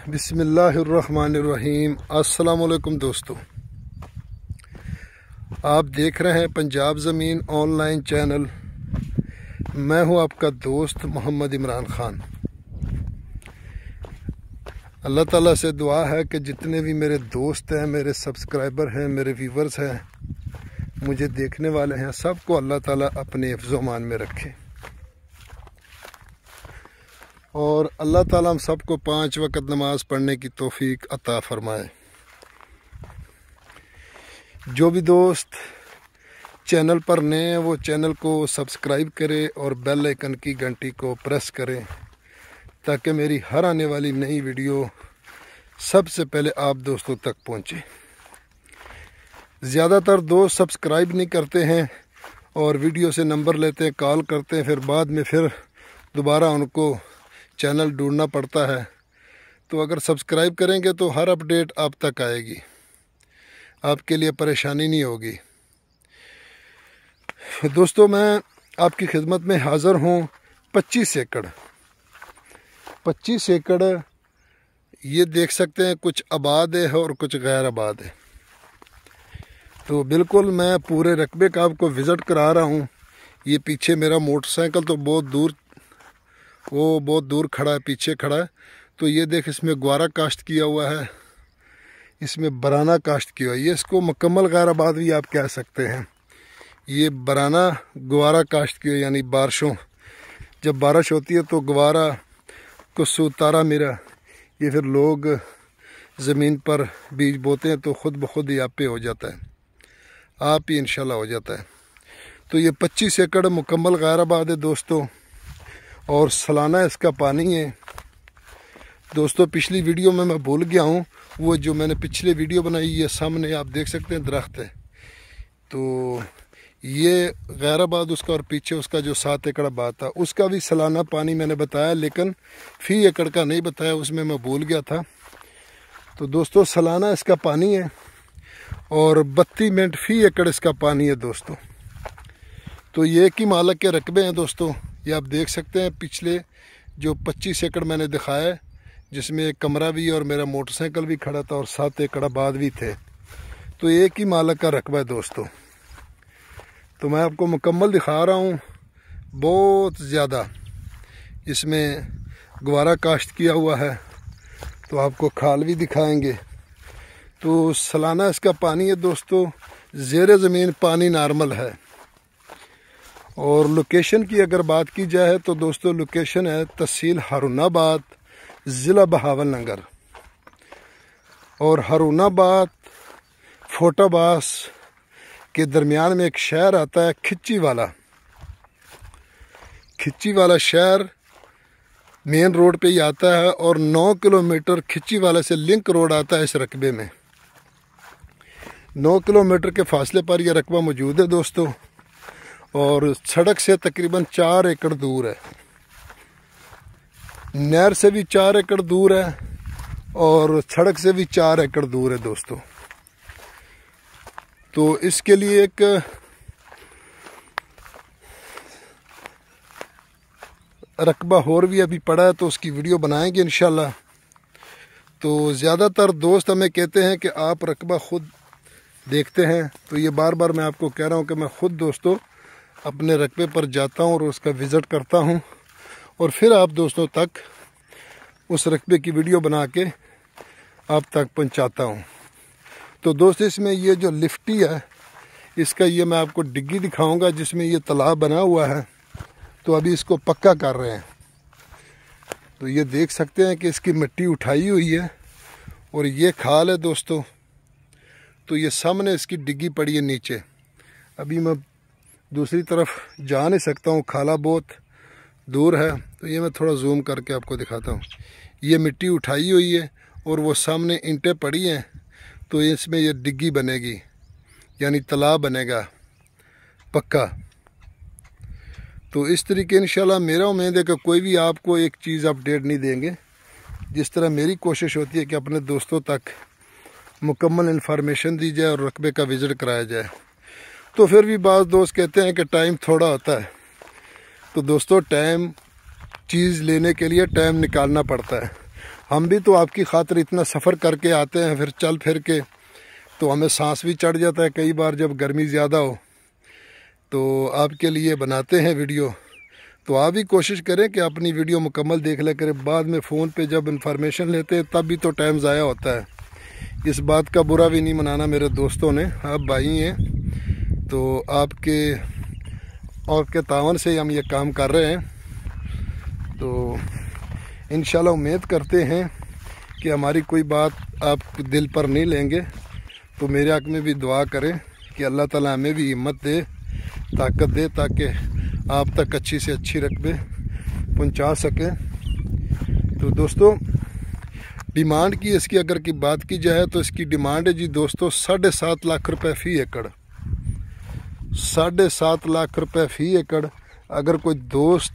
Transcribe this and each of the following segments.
बिस्मिल्लाहिर्रहमानिर्रहीम। अस्सलाम वालेकुम दोस्तों, आप देख रहे हैं पंजाब ज़मीन ऑनलाइन चैनल। मैं हूं आपका दोस्त मोहम्मद इमरान ख़ान। अल्लाह ताला से दुआ है कि जितने भी मेरे दोस्त हैं, मेरे सब्सक्राइबर हैं, मेरे व्यूवर्स हैं, मुझे देखने वाले हैं, सबको अल्लाह ताला अपने हिफ्ज़-ओ-मान में रखे और अल्लाह ताला हम सबको 5 वक़्त नमाज पढ़ने की तौफीक अता फरमाए। जो भी दोस्त चैनल पर नए हैं वो चैनल को सब्सक्राइब करें और बेल आइकन की घंटी को प्रेस करें ताकि मेरी हर आने वाली नई वीडियो सबसे पहले आप दोस्तों तक पहुंचे। ज़्यादातर दोस्त सब्सक्राइब नहीं करते हैं और वीडियो से नंबर लेते हैं, कॉल करते हैं, फिर बाद में फिर दोबारा उनको चैनल ढूंढना पड़ता है। तो अगर सब्सक्राइब करेंगे तो हर अपडेट आप तक आएगी, आपके लिए परेशानी नहीं होगी। दोस्तों, मैं आपकी खिदमत में हाज़िर हूँ। 25 एकड़ ये देख सकते हैं, कुछ आबाद है और कुछ गैर आबाद है। तो बिल्कुल मैं पूरे रकबे का आपको विज़िट करा रहा हूँ। ये पीछे मेरा मोटरसाइकिल तो बहुत दूर खड़ा है, पीछे खड़ा है। तो ये देख, इसमें ग्वारा काश्त किया हुआ है, इसमें बराना काश्त किया हुआ है। ये इसको मुकम्मल गैर आबाद भी आप कह सकते हैं। ये बराना ग्वारा काश्त किया, यानी बारिशों, जब बारिश होती है तो ग्वारा को सूतारा मेरा, ये फिर लोग ज़मीन पर बीज बोते हैं तो ख़ुद ब खुद ही आप पे हो जाता है, आप ही इंशाल्लाह हो जाता है। तो ये 25 एकड़ मुकम्मल गैर आबाद है दोस्तों, और सालाना इसका पानी है दोस्तों। पिछली वीडियो में मैं भूल गया हूँ, वो जो मैंने पिछले वीडियो बनाई, ये सामने आप देख सकते हैं दरख्त है। तो ये गैर आबाद उसका, और पीछे उसका जो 7 एकड़ आबाद था उसका भी सालाना पानी मैंने बताया, लेकिन फी एकड़ का नहीं बताया, उसमें मैं भूल गया था। तो दोस्तों, सालाना इसका पानी है और 32 मिनट फी एकड़ इसका पानी है दोस्तों। तो ये एक ही मालिक के रकबे हैं दोस्तों। ये आप देख सकते हैं, पिछले जो 25 एकड़ मैंने दिखाया है, जिसमें एक कमरा भी और मेरा मोटरसाइकिल भी खड़ा था और 7 एकड़ आबाद भी थे। तो एक ही मालिक का रकबा है दोस्तों। तो मैं आपको मुकम्मल दिखा रहा हूँ। बहुत ज़्यादा इसमें ग्वारा काश्त किया हुआ है, तो आपको खाल भी दिखाएंगे। तो सालाना इसका पानी है दोस्तों, ज़ेरे ज़मीन पानी नॉर्मल है। और लोकेशन की अगर बात की जाए तो दोस्तों, लोकेशन है तहसील हारूनाबाद, ज़िला बहावलनगर। और हारूनाबाद फोटाबास के दरमियान में एक शहर आता है खिच्ची वाला शहर मेन रोड पे ही आता है, और 9 किलोमीटर खिच्ची वाला से लिंक रोड आता है इस रकबे में। 9 किलोमीटर के फासले पर यह रकबा मौजूद है दोस्तों, और सड़क से तकरीबन 4 एकड़ दूर है, नहर से भी 4 एकड़ दूर है और सड़क से भी 4 एकड़ दूर है दोस्तों। तो इसके लिए एक रकबा और भी अभी पड़ा है, तो उसकी वीडियो बनाएंगे इंशाल्लाह। तो ज़्यादातर दोस्त हमें कहते हैं कि आप रकबा ख़ुद देखते हैं, तो ये बार बार मैं आपको कह रहा हूँ कि मैं ख़ुद दोस्तों अपने रकबे पर जाता हूँ और उसका विज़िट करता हूँ, और फिर आप दोस्तों तक उस रकबे की वीडियो बना के आप तक पहुँचाता हूँ। तो दोस्त, इसमें ये जो लिफ्टी है, इसका ये मैं आपको डिग्गी दिखाऊंगा जिसमें ये तालाब बना हुआ है। तो अभी इसको पक्का कर रहे हैं। तो ये देख सकते हैं कि इसकी मिट्टी उठाई हुई है और ये खाल है दोस्तों। तो ये सामने इसकी डिग्गी पड़ी है नीचे। अभी मैं दूसरी तरफ जा नहीं सकता हूँ, खाला बहुत दूर है। तो ये मैं थोड़ा जूम करके आपको दिखाता हूँ। ये मिट्टी उठाई हुई है और वो सामने ईंटें पड़ी हैं, तो इसमें ये डिग्गी बनेगी, यानी तालाब बनेगा पक्का। तो इस तरीके इंशाल्लाह मेरा उम्मीद है कि कोई भी आपको एक चीज़ अपडेट नहीं देंगे, जिस तरह मेरी कोशिश होती है कि अपने दोस्तों तक मुकम्मल इन्फॉर्मेशन दी जाए और रकबे का विज़िट कराया जाए। तो फिर भी बाज़ दोस्त कहते हैं कि टाइम थोड़ा होता है। तो दोस्तों, टाइम चीज़ लेने के लिए टाइम निकालना पड़ता है। हम भी तो आपकी खातिर इतना सफ़र करके आते हैं, फिर चल फिर के तो हमें सांस भी चढ़ जाता है कई बार जब गर्मी ज़्यादा हो, तो आपके लिए बनाते हैं वीडियो। तो आप भी कोशिश करें कि अपनी वीडियो मुकम्मल देख ले करें। बाद में फ़ोन पे जब इन्फॉर्मेशन लेते हैं तब भी तो टाइम ज़ाया होता है। इस बात का बुरा भी नहीं मनाना मेरे दोस्तों ने, आप भाई हैं, तो आपके तावन से हम ये काम कर रहे हैं। तो इंशाल्लाह उम्मीद करते हैं कि हमारी कोई बात आप दिल पर नहीं लेंगे। तो मेरे हक़ में भी दुआ करें कि अल्लाह ताला हमें भी हिम्मत दे, ताकत दे, ताकि आप तक अच्छी से अच्छी रकबे पहुंचा सकें। तो दोस्तों डिमांड की इसकी अगर की बात की जाए तो इसकी डिमांड है जी दोस्तों 7.5 लाख रुपए फ़ी एकड़। 7.5 लाख रुपए फ़ी एकड़। अगर कोई दोस्त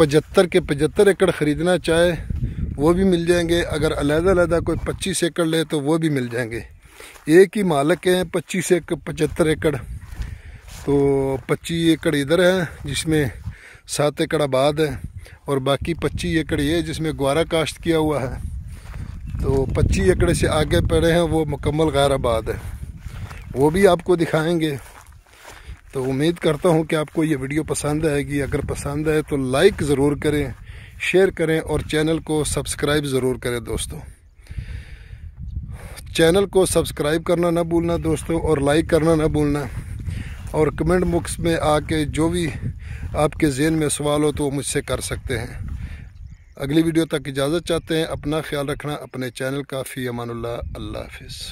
75 के 75 एकड़ ख़रीदना चाहे वो भी मिल जाएंगे। अगर अलग-अलग कोई 25 एकड़ ले तो वो भी मिल जाएंगे। एक ही मालिक हैं 75 एकड़। तो 25 एकड़ इधर है जिसमें 7 एकड़ आबाद है और बाकी 25 एकड़ ये जिसमें ग्वारा काश्त किया हुआ है। तो 25 एकड़ से आगे पड़े हैं वो मुकम्मल गैर आबाद है, वो भी आपको दिखाएंगे। तो उम्मीद करता हूँ कि आपको ये वीडियो पसंद आएगी। अगर पसंद आए तो लाइक ज़रूर करें, शेयर करें और चैनल को सब्सक्राइब ज़रूर करें दोस्तों। चैनल को सब्सक्राइब करना ना भूलना दोस्तों, और लाइक करना ना भूलना। और कमेंट बॉक्स में आके जो भी आपके ज़हन में सवाल हो तो वो मुझसे कर सकते हैं। अगली वीडियो तक इजाज़त चाहते हैं। अपना ख्याल रखना, अपने चैनल का। फ़ी अमानुल्लाह। अल्लाह हाफ़िज़।